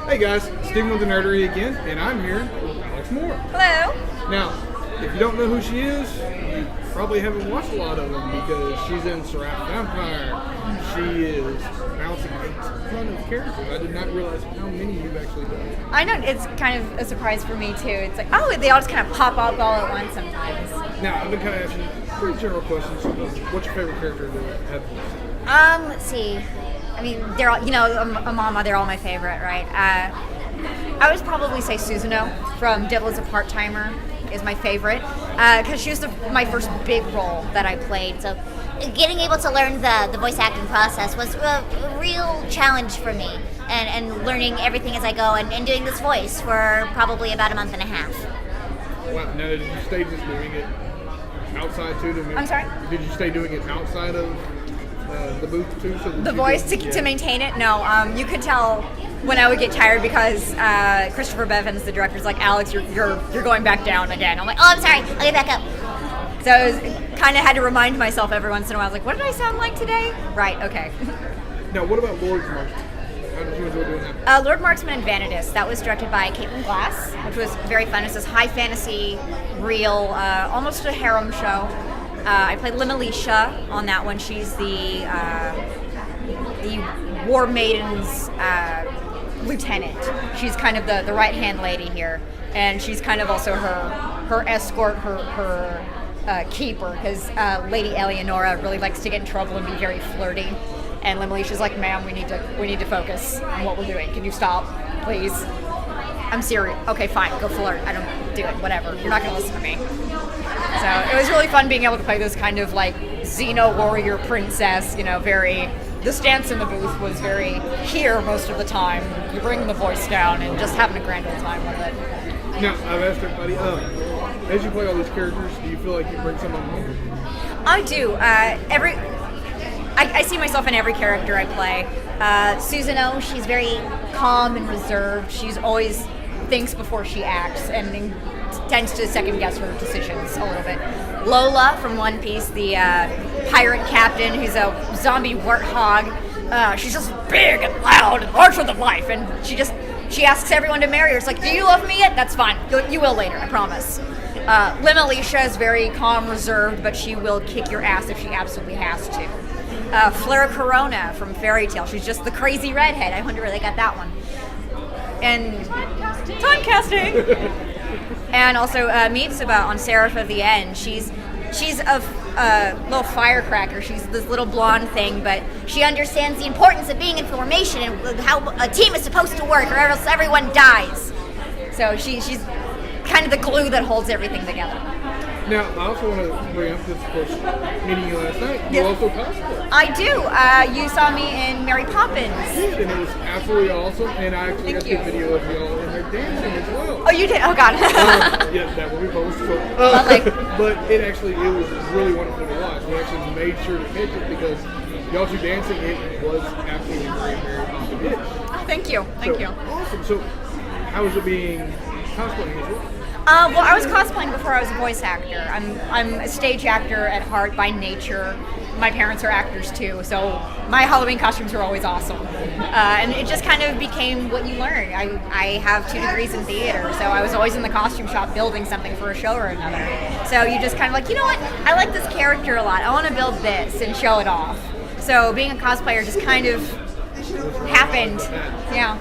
Hey guys, Steven with the Nerdery again, and I'm here with Alex Moore. Hello. Now, if you don't know who she is, you probably haven't watched a lot of them because she's in Seraph Vampire. She is bouncing a ton of characters. I did not realize how many you've actually done. I know, it's kind of a surprise for me too. It's like, oh, they all just kind of pop up all at once sometimes. Now, I've been kind of asking pretty general questions. What's your favorite character to have? Let's see. I mean, they're all, Amama, they're all my favorite, right? I would probably say Susanoo from Devil is a Part-Timer is my favorite because she was my first big role that I played. So getting able to learn the voice acting process was a real challenge for me, and learning everything as I go, and doing this voice for probably about a month and a half. Wow, now did you stay just doing it outside too? I'm sorry? Did you stay doing it outside of the booth too? So the voice to maintain it? No, you could tell when I would get tired because Christopher Bevins, the director's like, Alex, you're going back down again. I'm like, Oh, I'm sorry, I'll get back up. So I kind of had to remind myself every once in a while. I was like, what did I sound like today? Right, okay. Now, what about Lord's Marksman? How did you enjoy doing that? Lord Marksman and Vanitas. That was directed by Caitlin Glass, which was very fun. It's this high fantasy, real, almost a harem show. I played Limalicia on that one. She's the War Maiden's lieutenant. She's kind of the right-hand lady here. And she's kind of also her escort, her keeper, because Lady Eleonora really likes to get in trouble and be very flirty. And Limalicia's like, ma'am, we need to focus on what we're doing. Can you stop, please? I'm serious. Okay, fine, go flirt. I don't do it, whatever. You're not gonna listen to me. So it was really fun being able to play this kind of like Xeno warrior princess, the stance in the booth was very here most of the time. You bring the voice down and just having a grand old time with it. Now, I've asked everybody, as you play all these characters, do you feel like you bring someone home? I do. I see myself in every character I play. Susanoo, she's very calm and reserved. She's always thinks before she acts and tends to second guess her decisions a little bit. Lola from One Piece, the pirate captain who's a zombie warthog. She's just big and loud and larger than life, and she asks everyone to marry her. It's like, do you love me yet? That's fine. You will later, I promise. Limalicia is very calm, reserved, but she will kick your ass if she absolutely has to. Flora Corona from Fairy Tail. She's just the crazy redhead. I wonder where they got that one. And time-casting. And also Mitsuba on Seraph of the End. She's a little firecracker. She's this little blonde thing, but she understands the importance of being in formation and how a team is supposed to work, or else everyone dies. So she's kind of the glue that holds everything together. Now, I also want to bring up this, of course, meeting you last night. You also cosplay. I do. You saw me in Mary Poppins. I did, and it was absolutely awesome. And I actually got the video of y'all in there dancing as well. Oh, you did? Oh, God. Yeah, that will be posted. Lovely. But it was really wonderful to watch. We actually made sure to catch it because y'all two dancing, it was absolutely very, very awesome. Oh, thank you. Thank you. Awesome. So, how was it being cosplaying as well? Well, I was cosplaying before I was a voice actor. I'm a stage actor at heart by nature. My parents are actors too, so my Halloween costumes are always awesome. And it just kind of became what you learn. I have 2 degrees in theater, so I was always in the costume shop building something for a show or another. So you just kind of like, you know what? I like this character a lot. I want to build this and show it off. So being a cosplayer just kind of happened. Yeah.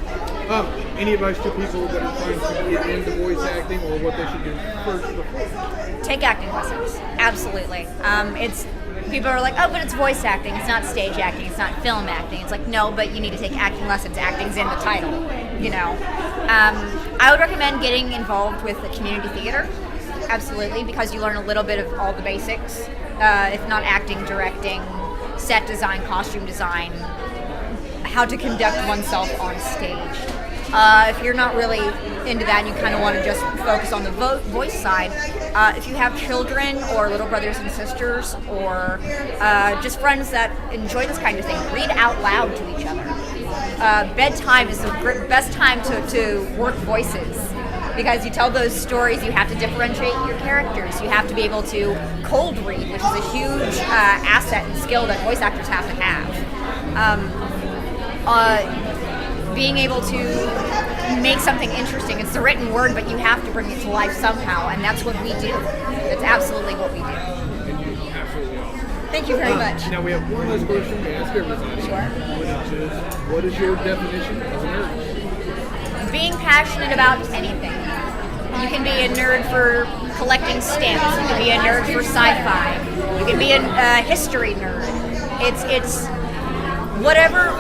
Any advice to people that are trying to get into voice acting, or what they should do first before? Take acting lessons. Absolutely. People are like, oh, but it's voice acting. It's not stage acting. It's not film acting. It's like, no, but you need to take acting lessons. Acting's in the title, I would recommend getting involved with the community theater. Absolutely, because you learn a little bit of all the basics. If not acting, directing, set design, costume design, how to conduct oneself on stage. If you're not really into that and you kind of want to just focus on the voice side, if you have children or little brothers and sisters or just friends that enjoy this kind of thing, read out loud to each other. Bedtime is the best time to work voices because you tell those stories, you have to differentiate your characters. You have to be able to cold read, which is a huge asset and skill that voice actors have to have. Being able to make something interesting. It's the written word, but you have to bring it to life somehow, and that's what we do. That's absolutely what we do. And you're absolutely awesome. Thank you very much. Now we have one last question we ask everybody. Sure. Which is, what is your definition of a nerd? Being passionate about anything. You can be a nerd for collecting stamps. You can be a nerd for sci-fi. You can be a history nerd. It's whatever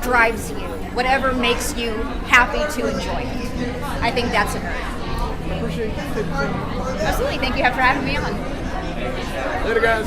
drives you, whatever makes you happy to enjoy it. I think that's a nerd. Appreciate you. Absolutely. Thank you for having me on. Later, guys.